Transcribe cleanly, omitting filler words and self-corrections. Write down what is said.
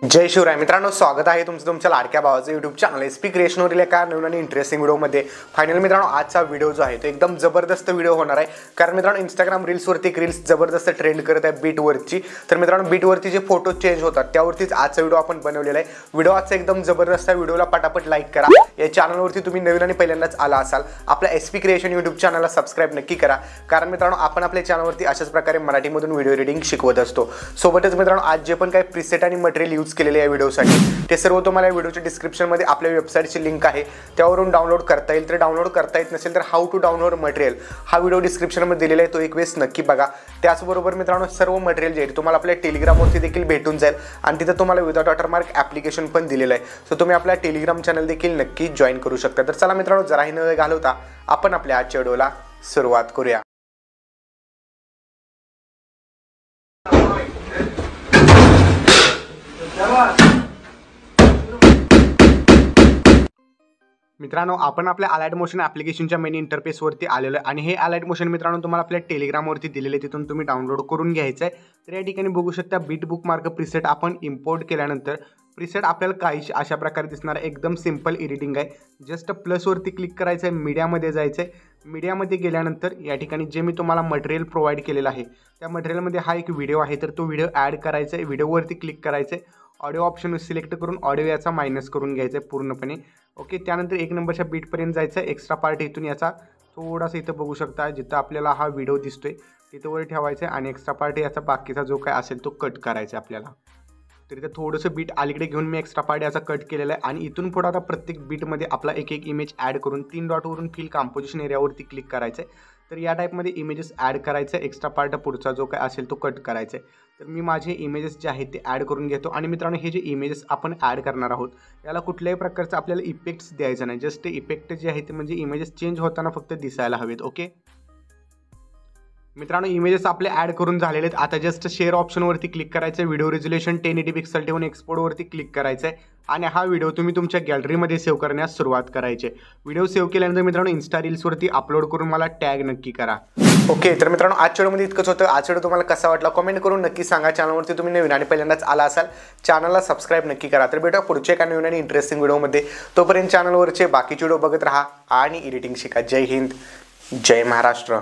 जय शिवराय मित्रांनो, स्वागत आहे तुमचं तुमच्या लाडक्या भावाचं यूट्यूब चॅनल एसपी क्रिएशनवरील एका नवीन आणि इंटरेस्टिंग व्हिडिओमध्ये. फायनली मित्रांनो, आजचा व्हिडिओ जो आहे तो एकदम जबरदस्त व्हिडिओ होणार आहे. कारण मित्रांनो, इंस्टाग्राम रील्सवरती एक रील्स जबरदस्त ट्रेंड करत आहे बीटवरची. तर मित्रांनो, बीटवरती जे फोटो चेंज होतात त्यावरतीच आजचा व्हिडिओ आपण बनवलेला आहे. व्हिडिओ आजचा एकदम जबरदस्त आहे. व्हिडिओला पटापट लाईक करा. या चॅनलवरती तुम्ही नवीन आणि पहिल्यांदाच आला असाल, आपल्या एसपी क्रिएशन यूट्यूब चॅनलला सबस्क्राईब नक्की करा. कारण मित्रांनो, आपण आपल्या चॅनलवरती अशाच प्रकारे मराठीमधून व्हिडिओ एडिटिंग शिकवत असतो. सोबतच मित्रांनो, आज जे पण काही प्रीसेट आणि मटेरियल यूज केलेले आहे व्हिडिओसाठी ते सर्व तुम्हाला व्हिडिओच्या डिस्क्रिप्शनमध्ये आपल्या वेबसाईटची लिंक आहे, त्यावरून डाउनलोड करता येईल. तर डाउनलोड करता येत नसेल तर हाऊ टू डाउनलोड मटेरियल हा व्हिडिओ डिस्क्रिप्शनमध्ये दिलेला आहे, तो एक वेळेस नक्की बघा. त्याचबरोबर मित्रांनो, सर्व मटेरियल जे आहे तुम्हाला आपल्या टेलिग्रामवरती देखील भेटून जाईल आणि तिथे तुम्हाला विदाउट वॉटरमार्क ॲप्लिकेशन पण दिलेलं आहे. सो तुम्ही आपल्या टेलिग्राम चॅनल देखील नक्की जॉईन करू शकता. तर चला मित्रांनो, जराही न वेळ घालवता आपण आपल्या आजच्या व्हिडिओला सुरुवात करूया. मित्रांनो, आपण आपल्या अलाइट मोशन ॲप्लिकेशनच्या मेन इंटरफेसवरती आलेलो आहे आणि हे अलाइट मोशन मित्रांनो तुम्हाला आपल्या टेलिग्रामवरती दिलेले, तिथून तुम्ही डाउनलोड करून घ्यायचं आहे. तर या ठिकाणी बघू शकता, बीट बुकमार्क प्रीसेट आपण इम्पोर्ट केल्यानंतर प्रीसेट आपल्याला काहीशी अशा प्रकारे दिसणार आहे. एकदम सिंपल एडिटिंग आहे. जस्ट प्लसवरती क्लिक करायचं आहे, मीडियामध्ये जायचं आहे. मीडियामध्ये गेल्यानंतर या ठिकाणी जे मी तुम्हाला मटेरियल प्रोव्हाइड केलेलं आहे त्या मटेरियलमध्ये हा एक व्हिडिओ आहे, तर तो व्हिडिओ ॲड करायचा आहे. व्हिडिओवरती क्लिक करायचं आहे. ऑडिओ ऑप्शन सिलेक्ट करून ऑडिओ याचा मायनस करून घ्यायचा आहे पूर्णपणे. ओके, त्यानंतर 1 नंबरच्या बीटपर्यंत जायचं आहे. एक्स्ट्रा पार्ट इथून याचा थोडासा इथं बघू शकता, जिथं आपल्याला हा व्हिडिओ दिसतोय तिथं वर ठेवायचं आहे आणि एक्स्ट्रा पार्ट याचा बाकीचा जो काय असेल तो कट करायचा आहे आपल्याला. तर इथं थोडंसं बीट अलीकडे घेऊन मी एक्स्ट्रा पार्ट याचा कट केलेला आहे आणि इथून पुढे आता प्रत्येक बीटमध्ये आपला एक इमेज ॲड करून 3 डॉटवरून फिल कंपोजिशन एरियावरती क्लिक करायचं आहे. तर या टाईपमध्ये इमेजेस ॲड करायचं आहे. एक्स्ट्रा पार्ट पुढचा जो काय असेल तो कट करायचा आहे. तर मी माझे इमेजेस जे आहेत ते ॲड करून घेतो आणि मित्रांनो, हे जे इमेजेस आपण ॲड करणार आहोत याला कुठल्याही प्रकारचं आपल्याला इफेक्ट्स द्यायचं नाही. जस्ट इफेक्ट जे आहे ते म्हणजे इमेजेस चेंज होताना फक्त दिसायला हवेत. ओके मित्रांनो, इमेजेस आपले ॲड करून झालेले आहेत. आता जस्ट शेअर ऑप्शनवरती क्लिक करायचं. व्हिडिओ रेझोल्युशन 1080 पिक्सल ठेवून एक्सपोर्टवरती क्लिक करायचं आहे आणि हा व्हिडिओ तुम्ही तुमच्या गॅलरीमध्ये सेव्ह करण्यास सुरुवात करायची आहे. व्हिडिओ सेव्ह केल्यानंतर मित्रांनो, इन्स्टा रील्सवरती अपलोड करून मला टॅग नक्की करा. ओके, तर मित्रांनो, आजच्या व्हिडिओमध्ये इतकंच होतं. आजच्या व्हिडिओ तुम्हाला कसा वाटला कमेंट करून नक्की सांगा. चॅनलवरती तुम्ही नवीन आणि पहिल्यांदाच आला असाल, चॅनलला सबस्क्राईब नक्की करा. तर भेटूया पुढच्या एका नवीन आणि इंटरेस्टिंग व्हिडिओमध्ये. तोपर्यंत चॅनलवरचे बाकीचे व्हिडिओ बघत राहा आणि एडिटिंग शिका. जय हिंद, जय महाराष्ट्र.